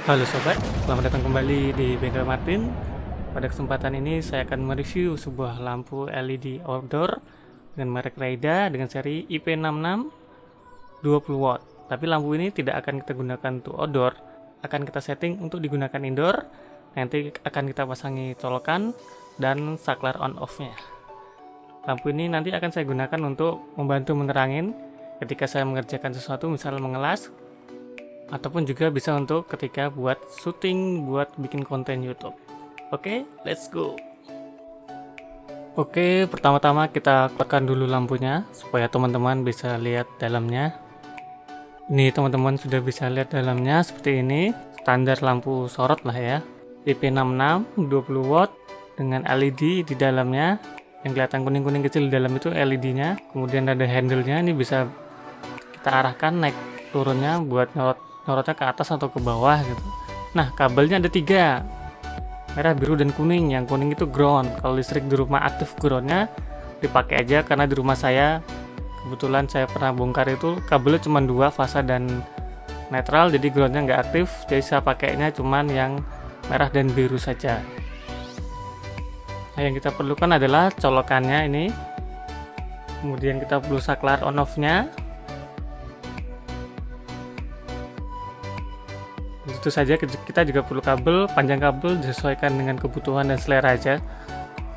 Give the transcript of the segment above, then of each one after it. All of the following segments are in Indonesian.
Halo sobat, selamat datang kembali di Bengkel Martin. Pada kesempatan ini saya akan mereview sebuah lampu LED outdoor dengan merek Raida dengan seri IP66 20 watt. Tapi lampu ini tidak akan kita gunakan untuk outdoor, akan kita setting untuk digunakan indoor. Nanti akan kita pasangi colokan dan saklar on off-nya. Lampu ini nanti akan saya gunakan untuk membantu menerangin ketika saya mengerjakan sesuatu, misal mengelas, ataupun juga bisa untuk ketika buat syuting, buat bikin konten YouTube. Oke, let's go. Oke, pertama-tama kita tekan dulu lampunya supaya teman-teman bisa lihat dalamnya. Ini teman-teman sudah bisa lihat dalamnya seperti ini. Standar lampu sorot lah ya. IP66 20 watt dengan LED di dalamnya. Yang kelihatan kuning-kuning kecil di dalam itu LED-nya. Kemudian ada handle-nya, ini bisa kita arahkan naik turunnya buat nyorotnya ke atas atau ke bawah gitu. Nah, kabelnya ada 3, merah, biru, dan kuning. Yang kuning itu ground. Kalau listrik di rumah aktif groundnya, dipakai aja. Karena di rumah saya kebetulan saya pernah bongkar itu kabelnya cuma 2, fasa dan netral, jadi groundnya nggak aktif. Jadi saya pakainya cuman yang merah dan biru saja. Nah, yang kita perlukan adalah colokannya ini. Kemudian kita perlu saklar on off nya. Itu saja. Kita juga perlu kabel, panjang kabel disesuaikan dengan kebutuhan dan selera aja.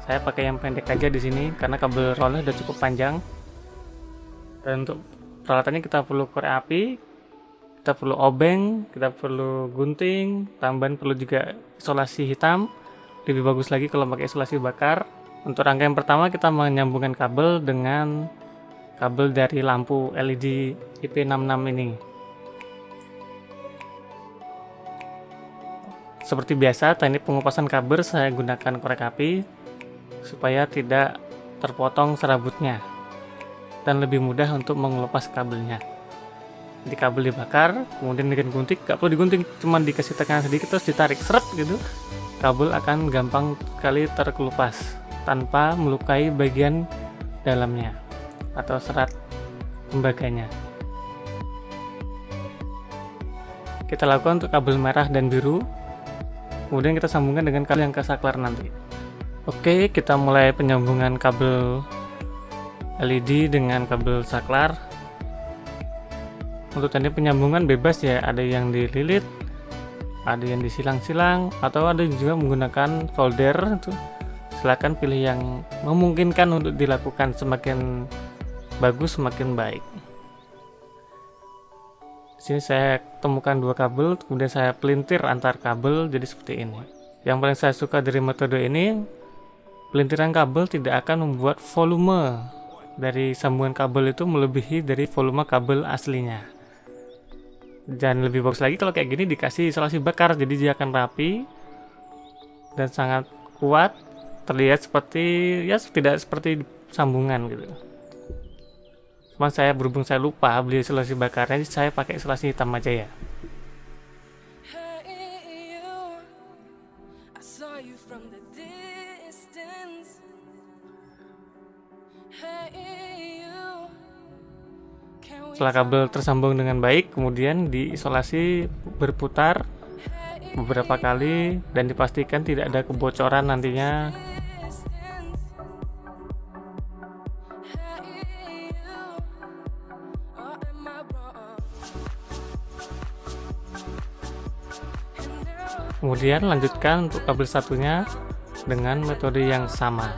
Saya pakai yang pendek aja di sini karena kabel roller udah cukup panjang. Dan untuk peralatannya kita perlu korek api, kita perlu obeng, kita perlu gunting, tambahan perlu juga isolasi hitam. Lebih bagus lagi kalau pakai isolasi bakar. Untuk rangkaian pertama kita menyambungkan kabel dengan kabel dari lampu LED IP66 ini. Seperti biasa, teknik pengupasan kabel saya gunakan korek api supaya tidak terpotong serabutnya dan lebih mudah untuk mengelupas kabelnya. Jadi kabel dibakar, kemudian dengan gunting, gak perlu digunting, cuma dikasih tekanan sedikit terus ditarik seret gitu. Kabel akan gampang sekali terkelupas tanpa melukai bagian dalamnya atau serat tembaganya. Kita lakukan untuk kabel merah dan biru. Kemudian kita sambungkan dengan kabel yang ke saklar nanti. Oke, kita mulai penyambungan kabel LED dengan kabel saklar. Untuk teknik penyambungan bebas ya, ada yang dililit, ada yang disilang-silang, atau ada juga menggunakan solder. Itu silakan pilih yang memungkinkan untuk dilakukan, semakin bagus semakin baik. Di sini saya temukan 2 kabel, kemudian saya pelintir antar kabel jadi seperti ini. Yang paling saya suka dari metode ini, pelintiran kabel tidak akan membuat volume dari sambungan kabel itu melebihi dari volume kabel aslinya. Dan lebih bagus lagi kalau kayak gini dikasih isolasi bakar, jadi dia akan rapi dan sangat kuat, terlihat seperti ya tidak seperti sambungan gitu. Cuman saya berhubung saya lupa beli isolasi bakarnya, jadi saya pakai isolasi hitam aja ya. Setelah kabel tersambung dengan baik, kemudian diisolasi berputar beberapa kali dan dipastikan tidak ada kebocoran nantinya. Kemudian lanjutkan untuk kabel satunya dengan metode yang sama.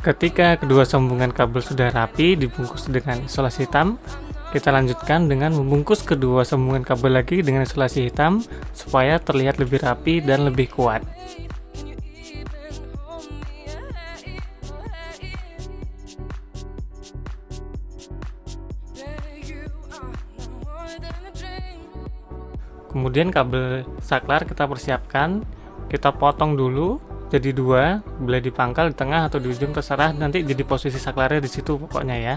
Ketika kedua sambungan kabel sudah rapi dibungkus dengan isolasi hitam, kita lanjutkan dengan membungkus kedua sambungan kabel lagi dengan isolasi hitam supaya terlihat lebih rapi dan lebih kuat. Kemudian kabel saklar kita persiapkan, kita potong dulu jadi 2, boleh di pangkal, di tengah atau di ujung terserah, nanti jadi posisi saklarnya di situ pokoknya ya.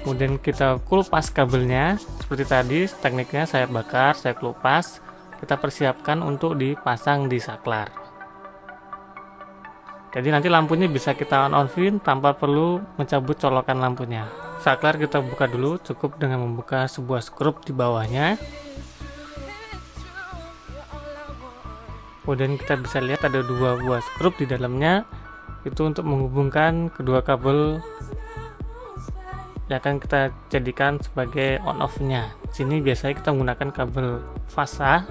Kemudian kita kupas kabelnya seperti tadi, tekniknya saya bakar, saya kelupas. Kita persiapkan untuk dipasang di saklar. Jadi nanti lampunya bisa kita on-offin tanpa perlu mencabut colokan lampunya. Saklar kita buka dulu, cukup dengan membuka sebuah skrup di bawahnya. Kemudian kita bisa lihat ada 2 buah skrup di dalamnya, itu untuk menghubungkan kedua kabel yang akan kita jadikan sebagai on off-nya. Sini biasanya kita menggunakan kabel fasa.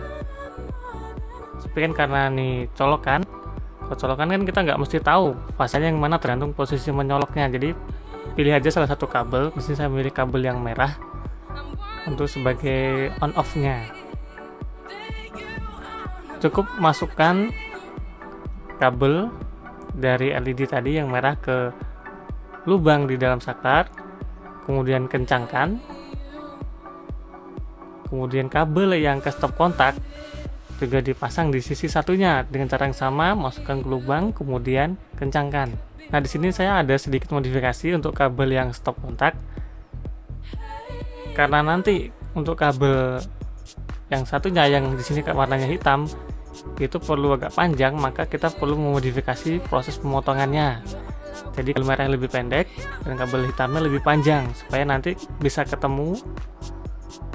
Tapi kan karena ini colokan, kalau colokan kan kita nggak mesti tahu fasanya yang mana, tergantung posisi menyoloknya. Jadi pilih aja salah satu kabel. Di sini saya memilih kabel yang merah untuk sebagai on off-nya. Cukup masukkan kabel dari LED tadi yang merah ke lubang di dalam saklar, kemudian kencangkan. Kemudian kabel yang ke stop kontak juga dipasang di sisi satunya dengan cara yang sama, masukkan ke lubang, kemudian kencangkan. Nah, di sini saya ada sedikit modifikasi untuk kabel yang stop kontak. Karena nanti untuk kabel yang satunya yang di sini warnanya hitam itu perlu agak panjang, maka kita perlu memodifikasi proses pemotongannya. Jadi kabel merah lebih pendek dan kabel hitamnya lebih panjang supaya nanti bisa ketemu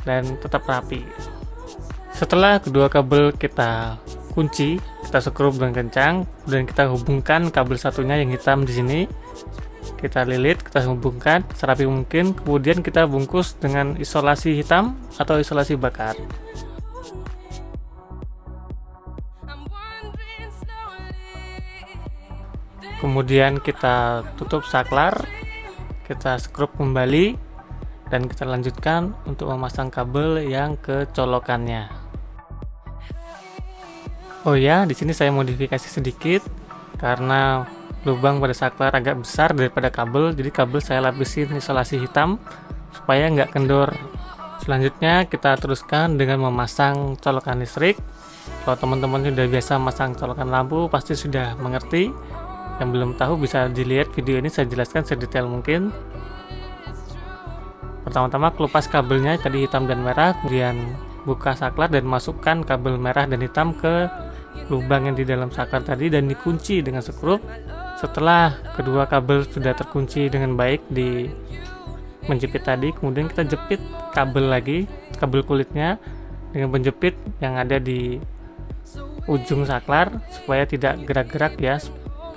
dan tetap rapi. Setelah kedua kabel kita kunci, kita skrup dengan kencang, dan kita hubungkan kabel satunya yang hitam di sini. Kita lilit, kita hubungkan serapi mungkin, kemudian kita bungkus dengan isolasi hitam atau isolasi bakar. Kemudian kita tutup saklar, kita skrup kembali, dan kita lanjutkan untuk memasang kabel yang ke colokannya. Oh ya, di sini saya modifikasi sedikit karena lubang pada saklar agak besar daripada kabel, jadi kabel saya lapisin isolasi hitam supaya nggak kendor. Selanjutnya kita teruskan dengan memasang colokan listrik. Kalau teman-teman sudah biasa memasang colokan lampu pasti sudah mengerti. Yang belum tahu bisa dilihat video ini, saya jelaskan sedetail mungkin. Pertama-tama kelupas kabelnya tadi hitam dan merah, kemudian buka saklar dan masukkan kabel merah dan hitam ke lubang yang di dalam saklar tadi dan dikunci dengan skrup. Setelah kedua kabel sudah terkunci dengan baik di menjepit tadi, kemudian kita jepit kabel lagi, kabel kulitnya dengan penjepit yang ada di ujung saklar supaya tidak gerak-gerak ya.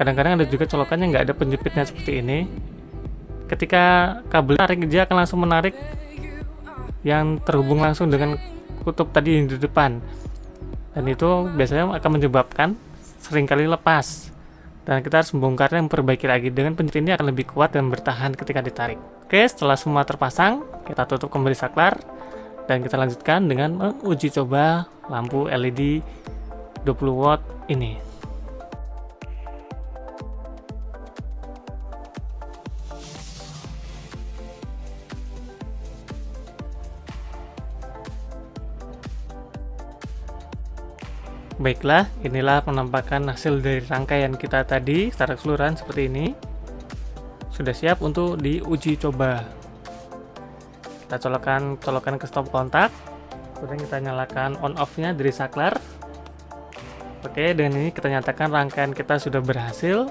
Kadang-kadang ada juga colokannya nggak ada penjepitnya seperti ini. Ketika kabel tarik, dia akan langsung menarik yang terhubung langsung dengan kutub tadi di depan, dan itu biasanya akan menyebabkan seringkali lepas, dan kita harus membongkarnya dan memperbaiki lagi. Dengan penjepit ini akan lebih kuat dan bertahan ketika ditarik. Oke, setelah semua terpasang, kita tutup kembali saklar dan kita lanjutkan dengan uji coba lampu LED 20 watt ini. Baiklah, inilah penampakan hasil dari rangkaian kita tadi secara keseluruhan seperti ini. Sudah siap untuk diuji coba. Kita colokan ke stop kontak, kemudian kita nyalakan on off-nya dari saklar. Oke, dengan ini kita nyatakan rangkaian kita sudah berhasil.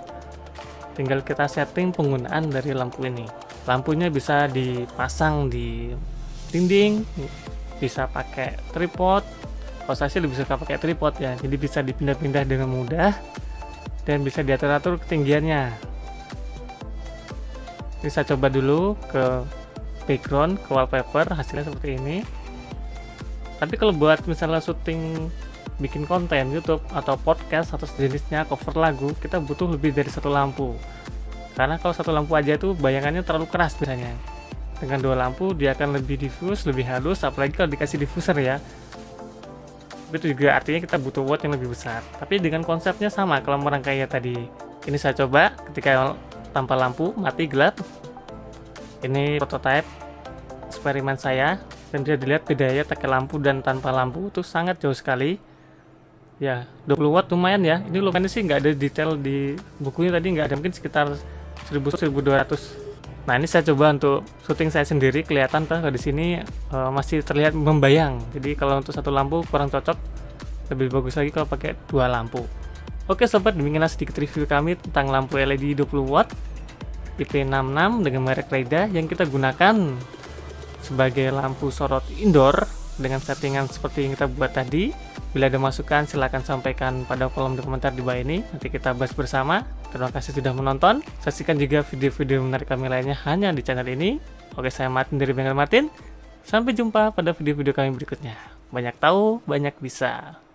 Tinggal kita setting penggunaan dari lampu ini. Lampunya bisa dipasang di dinding, bisa pakai tripod. Kalau saya sih lebih suka pakai tripod ya, jadi bisa dipindah-pindah dengan mudah dan bisa diatur-atur ketinggiannya. Ini saya coba dulu ke background, ke wallpaper, hasilnya seperti ini. Tapi kalau buat misalnya syuting, bikin konten YouTube atau podcast atau sejenisnya, cover lagu, kita butuh lebih dari satu lampu. Karena kalau satu lampu aja itu bayangannya terlalu keras biasanya. Dengan dua lampu dia akan lebih diffuse, lebih halus, apalagi kalau dikasih diffuser ya. Itu juga artinya kita butuh watt yang lebih besar. Tapi dengan konsepnya sama kalau merangkainya tadi. Ini saya coba ketika tanpa lampu, mati gelap. Ini prototype eksperimen saya, dan bisa dilihat bedanya pakai lampu dan tanpa lampu itu sangat jauh sekali. Ya, 20 watt lumayan ya. Ini lumayan sih, nggak ada detail di bukunya tadi, nggak ada, mungkin sekitar 1000-1200. Nah, ini saya coba untuk syuting saya sendiri, kelihatan kalau di sini masih terlihat membayang. Jadi kalau untuk satu lampu kurang cocok, lebih bagus lagi kalau pakai dua lampu. Oke sobat, demikianlah sedikit review kami tentang lampu LED 20 watt IP66 dengan merek Reda yang kita gunakan sebagai lampu sorot indoor dengan settingan seperti yang kita buat tadi. Bila ada masukan silahkan sampaikan pada kolom komentar di bawah ini, nanti kita bahas bersama. Terima kasih sudah menonton, saksikan juga video-video menarik kami lainnya hanya di channel ini. Oke, saya Martin dari Bengkel Martin, sampai jumpa pada video-video kami berikutnya. Banyak tahu, banyak bisa.